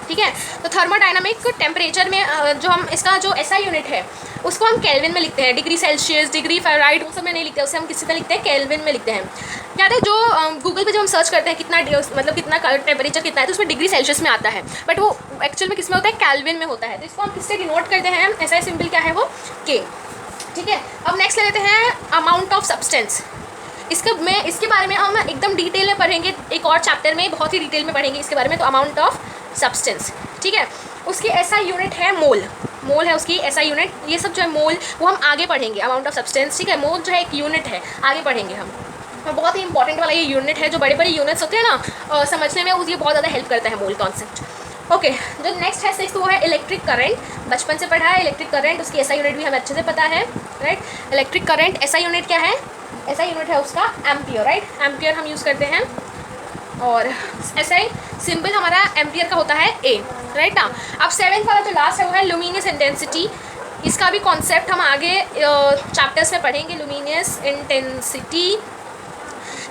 ठीक है, तो थर्मोडाइनामिक टेम्परेचर में जो हम इसका जो SI यूनिट है उसको हम केल्विन में लिखते हैं। डिग्री सेल्सियस, डिग्री फ़ारेनहाइट वो सब में नहीं लिखते, उसे हम किसी में लिखते हैं? केल्विन में लिखते हैं। याद है जो गूगल पे जब हम सर्च करते हैं कितना मतलब कितना टेम्परेचर कितना है, तो उसमें डिग्री सेल्सियस में आता है, बट वो एक्चुअल में किस में होता है? केल्विन में होता है। तो इसको हम किससे डिनोट करते हैं? SI सिंबल क्या है? वो K। ठीक है, अब नेक्स्ट ले लेते हैं अमाउंट ऑफ सब्सटेंस। इसके बारे में हम एकदम डिटेल में पढ़ेंगे, एक और चैप्टर में बहुत ही डिटेल में पढ़ेंगे इसके बारे में। तो अमाउंट ऑफ सब्सटेंस, ठीक है, उसकी SI यूनिट है मोल। मोल है उसकी SI यूनिट। ये सब जो है मोल वो हम आगे पढ़ेंगे। अमाउंट ऑफ सब्सटेंस, ठीक है, मोल जो है एक यूनिट है, आगे पढ़ेंगे हम। तो बहुत ही इंपॉर्टेंट वाला ये यूनिट है, जो बड़े बड़े यूनिट्स होते हैं ना समझने में, ये बहुत ज़्यादा हेल्प करता है मोल कॉन्सेप्ट। ओके, जो नेक्स्ट है 6 वो है इलेक्ट्रिक करंट। बचपन से पढ़ा है इलेक्ट्रिक करंट, उसकी SI यूनिट भी हमें अच्छे से पता है, right. Electric current SI unit क्या है? SI यूनिट है उसका एम्पियर, राइट। एम्पियर हम यूज़ करते हैं, और SI सिंबल हमारा एम्पियर का होता है A, राइट ना। अब 7th वाला जो लास्ट है वो है लुमिनस इंटेंसिटी। इसका भी कॉन्सेप्ट हम आगे चैप्टर्स में पढ़ेंगे, लुमिनियस इंटेंसिटी,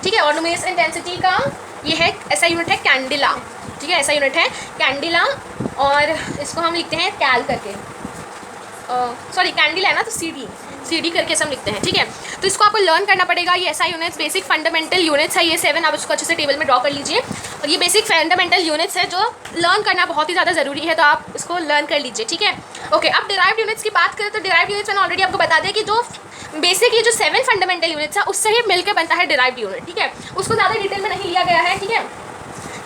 ठीक है। और लुमिनियस इंटेंसिटी का ये है, ऐसा यूनिट है कैंडिला, ठीक है, ऐसा यूनिट है कैंडिला, और इसको हम लिखते हैं कैल करके, सॉरी कैंडिला है ना, तो सी डी करके हम लिखते हैं, ठीक है। तो इसको आपको लर्न करना पड़ेगा। ये ऐसा यूनिट्स, बेसिक फंडामेंटल यूनिट्स है, ये 7, आप इसको अच्छे से टेबल में ड्रॉ कर लीजिए। और ये बेसिक फंडामेंटल यूनिट्स है जो लर्न करना बहुत ही ज़्यादा ज़रूरी है, तो आप इसको लर्न कर लीजिए, ठीक है। ओके, अब डिराइव्ड यूनिट्स की बात करें तो डिराइव्ड यूनिट्स मैंने ऑलरेडी आपको बता दिया कि जो बेसिक ये जो 7 फंडामेंटल यूनिट्स है उससे ही मिलकर बनता है डिराइव्ड यूनिट, ठीक है। उसको ज़्यादा डिटेल में नहीं लिया गया है, ठीक है।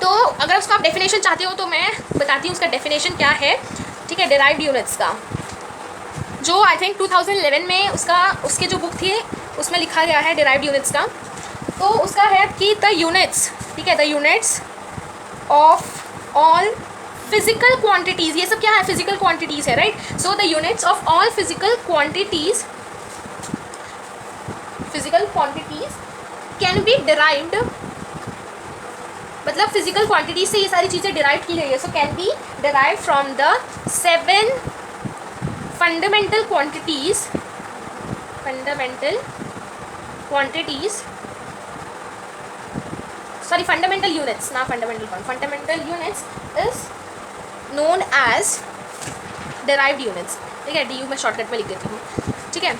तो अगर उसका आप डेफिनेशन चाहते हो तो मैं बताती हूँ उसका डेफिनेशन क्या है, ठीक है, डिराइव्ड यूनिट्स का, जो आई थिंक 2011 में उसकी जो बुक थी उसमें लिखा गया है डिराइव्ड यूनिट्स का। तो उसका है कि द यूनिट्स, ठीक है, the units of all physical quantities, ये सब क्या है, फिजिकल क्वांटिटीज़ है, right. So the units of all physical quantities can be derived, मतलब फिजिकल क्वांटिटीज से ये सारी चीज़ें डिराइव की गई है। So can be derive from the 7 fundamental quantities, sorry fundamental units, ना fundamental units is known as derived units, ठीक है। DU मैं शॉर्टकट में लिख देती हूँ, ठीक है।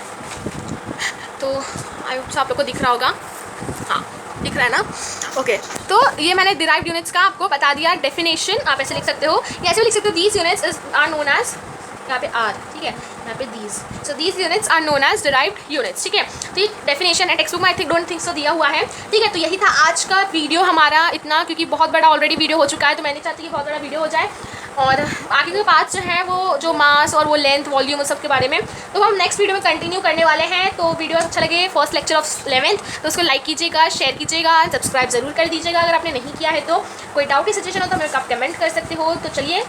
तो आई होप आप लोग को दिख रहा होगा, हाँ दिख रहा है ना, ओके। तो ये मैंने डिराइव्ड यूनिट्स का आपको बता दिया डेफिनेशन, आप ऐसे लिख सकते हो, या ऐसे भी लिख सकते हो, these units are known as, यहाँ पे आर, ठीक है, यहाँ पे these, so these units are known as derived units, ठीक है। तो ये डेफिनेशन है, टेक्स्ट बुक में I think don't think so दिया हुआ है, ठीक है। तो यही था आज का वीडियो हमारा, इतना, क्योंकि बहुत बड़ा ऑलरेडी वीडियो हो चुका है, तो मैं नहीं चाहती कि बहुत बड़ा वीडियो हो जाए। और आगे के पार्ट जो है वो जो मास और वो लेंथ, वॉल्यूम, उस सब के बारे में तो हम नेक्स्ट वीडियो में कंटिन्यू करने वाले हैं। तो वीडियो अच्छा लगे, फर्स्ट लेक्चर ऑफ 11th, तो उसको लाइक कीजिएगा, शेयर कीजिएगा, सब्सक्राइब जरूर कर दीजिएगा अगर आपने नहीं किया है तो। कोई डाउट की सिचुएशन हो तो मेरे को आप कमेंट कर सकते हो। तो चलिए,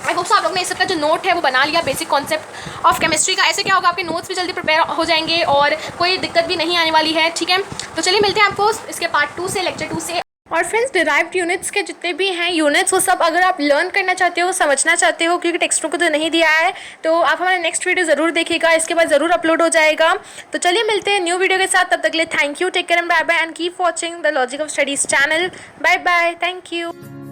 आई होप आप लोग ने इस सबका जो नोट है वो बना लिया, बेसिक कॉन्सेप्ट ऑफ केमिस्ट्री का। ऐसे क्या होगा, आपके नोट्स भी जल्दी प्रिपेयर हो जाएंगे और कोई दिक्कत भी नहीं आने वाली है, ठीक है। तो चलिए मिलते हैं आपको इसके पार्ट 2 से, लेक्चर 2 से। और फ्रेंड्स, डिराइव्ड यूनिट्स के जितने भी हैं यूनिट्स, वो सब अगर आप लर्न करना चाहते हो, समझना चाहते हो, क्योंकि टेक्स्टों को तो नहीं दिया है, तो आप हमारा नेक्स्ट वीडियो ज़रूर देखिएगा, इसके बाद ज़रूर अपलोड हो जाएगा। तो चलिए मिलते हैं न्यू वीडियो के साथ, तब तक के लिए thank you, take care and bye bye, and keep watching the logic of Studies channel. Bye bye, thank you.